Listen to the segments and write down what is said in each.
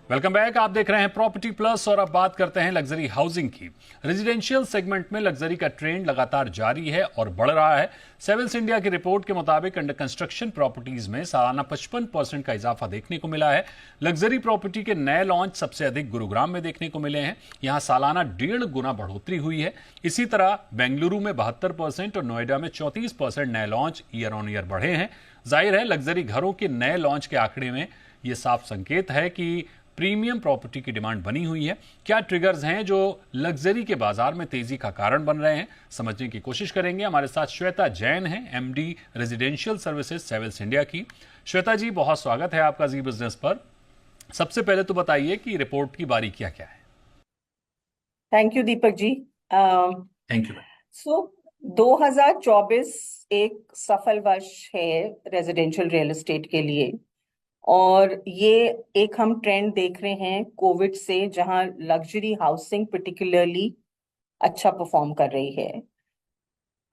Welcome back. आप देख रहे हैं प्रॉपर्टी प्लस और अब बात करते हैं लग्जरी हाउसिंग की। रेजिडेंशियल सेगमेंट में लग्जरी का ट्रेंड लगातार जारी है और बढ़ रहा है। सेविल्स इंडिया की रिपोर्ट के मुताबिक अंडर कंस्ट्रक्शन प्रॉपर्टीज में सालाना 55% का इजाफा देखने को मिला है। लग्जरी प्रॉपर्टी के नए लॉन्च सबसे अधिक गुरुग्राम में देखने को मिले हैं। यहां सालाना 1.5 गुना बढ़ोतरी हुई है। इसी तरह बेंगलुरु में 72% और नोएडा में 34% नए लॉन्च ईयर ऑन ईयर बढ़े हैं। जाहिर है लग्जरी घरों के नए लॉन्च के आंकड़े में यह साफ संकेत है कि प्रीमियम प्रॉपर्टी की डिमांड बनी हुई है। क्या ट्रिगर्स हैं जो लग्जरी के बाजार में तेजी का कारण बन रहे हैं, समझने की कोशिश करेंगे। हमारे साथ श्वेता जैन हैं, MD residential services Savills India की। श्वेता जी, बहुत स्वागत है आपका जी बिजनेस पर। सबसे पहले तो बताइए कि रिपोर्ट की बारीकियां क्या है। Thank you Deepak ji. Thank you. So 2024 एक सफल वर्ष है रेजिडेंशियल रियल एस्टेट के लिए, और ये एक हम ट्रेंड देख रहे हैं कोविड से, जहां लग्जरी हाउसिंग पर्टिकुलरली अच्छा परफॉर्म कर रही है।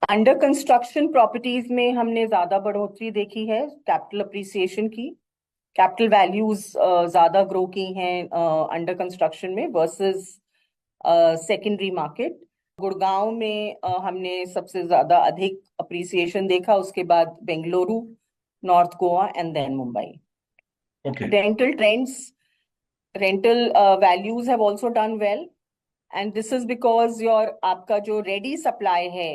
अंडर कंस्ट्रक्शन प्रॉपर्टीज में हमने ज्यादा बढ़ोतरी देखी है कैपिटल अप्रिसिएशन की। कैपिटल वैल्यूज ज्यादा ग्रो की हैं अंडर कंस्ट्रक्शन में वर्सेस सेकेंडरी मार्केट। गुड़गांव में हमने सबसे ज्यादा अधिक अप्रिसिएशन देखा, उसके बाद Bengaluru, north Goa and then Mumbai. Rental trends, rental values have also done well, and this is because आपका जो ready supply है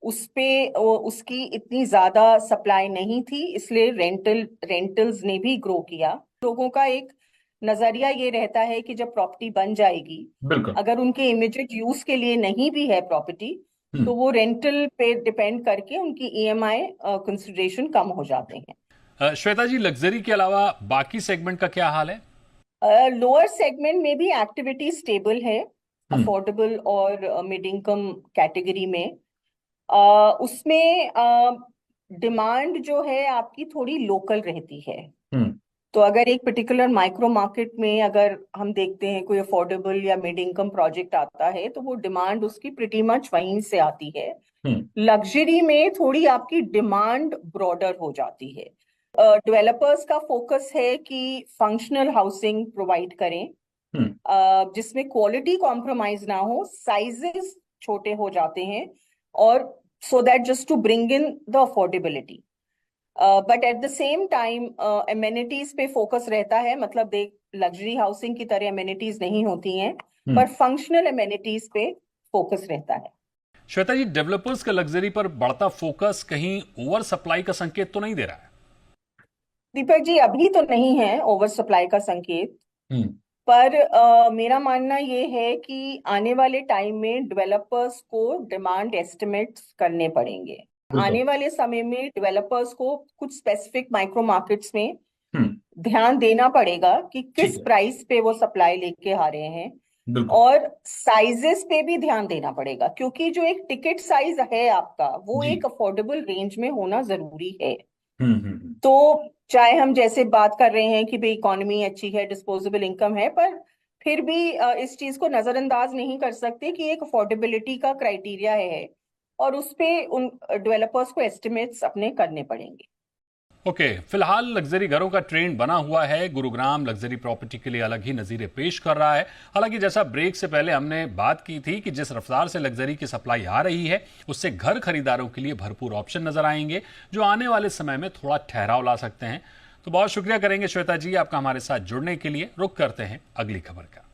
उस पे उसकी इतनी ज्यादा सप्लाई नहीं थी, इसलिए रेंटल्स ने भी ग्रो किया। लोगों का एक नजरिया ये रहता है कि जब प्रॉपर्टी बन जाएगी, अगर उनके इमीडिएट यूज के लिए नहीं भी है प्रॉपर्टी, तो वो रेंटल पे डिपेंड करके उनकी ईएमआई कंसिडरेशन कम हो जाते हैं। श्वेता जी, लग्जरी के अलावा बाकी सेगमेंट का क्या हाल है? लोअर सेगमेंट में भी एक्टिविटी स्टेबल है, अफोर्डेबल और मिड इनकम कैटेगरी में। उसमें डिमांड जो है आपकी थोड़ी लोकल रहती है। तो अगर एक पर्टिकुलर माइक्रो मार्केट में अगर हम देखते हैं कोई अफोर्डेबल या मिड इनकम प्रोजेक्ट आता है, तो वो डिमांड उसकी प्रिटी मच वहीं से आती है। लग्जरी में थोड़ी आपकी डिमांड ब्रॉडर हो जाती है। डेवलपर्स का फोकस है कि फंक्शनल हाउसिंग प्रोवाइड करें, जिसमें क्वालिटी कॉम्प्रोमाइज ना हो, साइजेस छोटे हो जाते हैं, और so that just to bring in the affordability. But at the same time amenities पे फोकस रहता है। मतलब देख, लग्जरी हाउसिंग की तरह एमेनिटीज नहीं होती हैं, पर फंक्शनल एमेनिटीज पे फोकस रहता है। श्वेता जी, डेवलपर्स का लग्जरी पर बढ़ता फोकस कहीं ओवर सप्लाई का संकेत तो नहीं दे रहा है? दीपक जी, अभी तो नहीं है ओवर सप्लाई का संकेत, पर मेरा मानना ये है कि आने वाले टाइम में डेवलपर्स को डिमांड एस्टिमेट्स करने पड़ेंगे। आने वाले समय में डेवलपर्स को कुछ स्पेसिफिक माइक्रो मार्केट्स में ध्यान देना पड़ेगा कि किस प्राइस पे वो सप्लाई लेके आ रहे हैं, और साइजेस पे भी ध्यान देना पड़ेगा, क्योंकि जो एक टिकट साइज है आपका, वो एक अफोर्डेबल रेंज में होना जरूरी है। तो चाहे हम जैसे बात कर रहे हैं कि भाई इकोनॉमी अच्छी है, डिस्पोजेबल इनकम है, पर फिर भी इस चीज को नजरअंदाज नहीं कर सकते कि एक अफोर्डेबिलिटी का क्राइटेरिया है, और उस पे उन डेवलपर्स को एस्टिमेट्स अपने करने पड़ेंगे। ओके, फिलहाल लग्जरी घरों का ट्रेंड बना हुआ है। गुरुग्राम लग्जरी प्रॉपर्टी के लिए अलग ही नजीरें पेश कर रहा है। हालांकि जैसा ब्रेक से पहले हमने बात की थी कि जिस रफ्तार से लग्जरी की सप्लाई आ रही है, उससे घर खरीदारों के लिए भरपूर ऑप्शन नजर आएंगे, जो आने वाले समय में थोड़ा ठहराव ला सकते हैं। तो बहुत शुक्रिया करेंगे श्वेता जी आपका हमारे साथ जुड़ने के लिए। रुक करते हैं अगली खबर का।